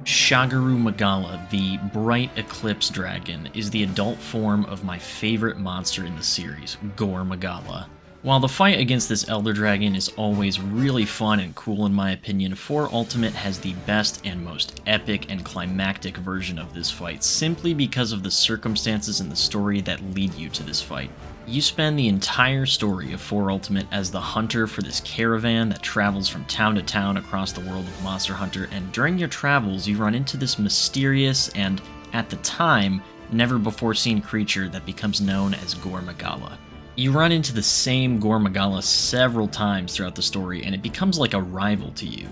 Shagaru Magala, the bright eclipse dragon, is the adult form of my favorite monster in the series, Gore Magala. While the fight against this Elder Dragon is always really fun and cool in my opinion, 4 Ultimate has the best and most epic and climactic version of this fight, simply because of the circumstances in the story that lead you to this fight. You spend the entire story of 4 Ultimate as the hunter for this caravan that travels from town to town across the world of Monster Hunter, and during your travels you run into this mysterious and, at the time, never before seen creature that becomes known as Gore Magala. You run into the same Gore Magala several times throughout the story, and it becomes like a rival to you.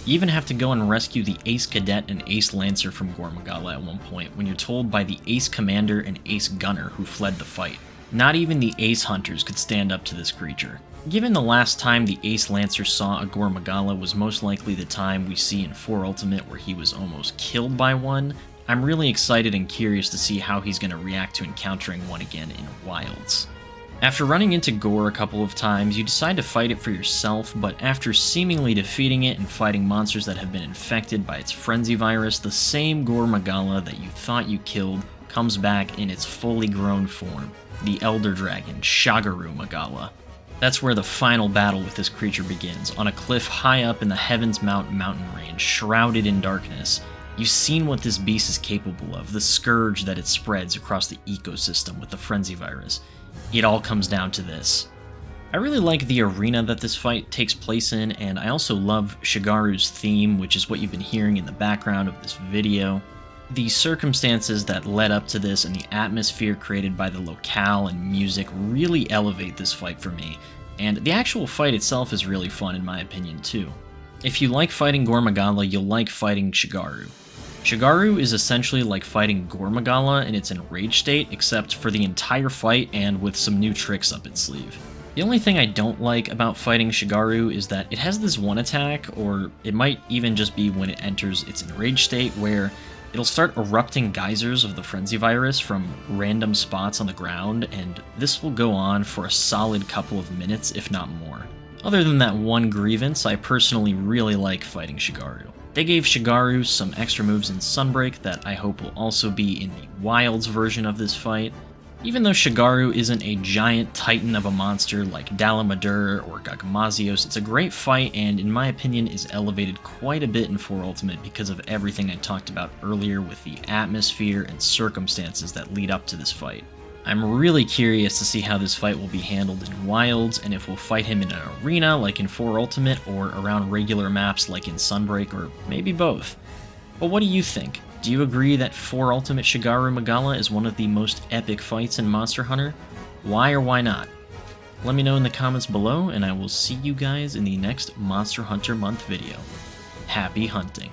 You even have to go and rescue the Ace Cadet and Ace Lancer from Gore Magala at one point, when you're told by the Ace Commander and Ace Gunner who fled the fight. Not even the Ace Hunters could stand up to this creature. Given the last time the Ace Lancer saw a Gore Magala was most likely the time we see in 4 Ultimate where he was almost killed by one, I'm really excited and curious to see how he's going to react to encountering one again in Wilds. After running into Gore a couple of times, you decide to fight it for yourself, but after seemingly defeating it and fighting monsters that have been infected by its frenzy virus, the same Gore Magala that you thought you killed comes back in its fully grown form, the Elder Dragon, Shagaru Magala. That's where the final battle with this creature begins, on a cliff high up in the Heaven's Mount mountain range, shrouded in darkness. You've seen what this beast is capable of, the scourge that it spreads across the ecosystem with the frenzy virus. It all comes down to this. I really like the arena that this fight takes place in, and I also love Shagaru's theme, which is what you've been hearing in the background of this video. The circumstances that led up to this and the atmosphere created by the locale and music really elevate this fight for me, and the actual fight itself is really fun in my opinion too. If you like fighting Gore Magala, you'll like fighting Shagaru. Shagaru is essentially like fighting Gore Magala in its enraged state, except for the entire fight and with some new tricks up its sleeve. The only thing I don't like about fighting Shagaru is that it has this one attack, or it might even just be when it enters its enraged state, where it'll start erupting geysers of the frenzy virus from random spots on the ground, and this will go on for a solid couple of minutes, if not more. Other than that one grievance, I personally really like fighting Shagaru. They gave Shagaru some extra moves in Sunbreak that I hope will also be in the Wilds version of this fight. Even though Shagaru isn't a giant titan of a monster like Dalamadur or Gagamazios, it's a great fight and, in my opinion, is elevated quite a bit in 4 Ultimate because of everything I talked about earlier with the atmosphere and circumstances that lead up to this fight. I'm really curious to see how this fight will be handled in Wilds, and if we'll fight him in an arena like in 4 Ultimate, or around regular maps like in Sunbreak, or maybe both. But what do you think? Do you agree that 4 Ultimate Shagaru Magala is one of the most epic fights in Monster Hunter? Why or why not? Let me know in the comments below, and I will see you guys in the next Monster Hunter Month video. Happy hunting!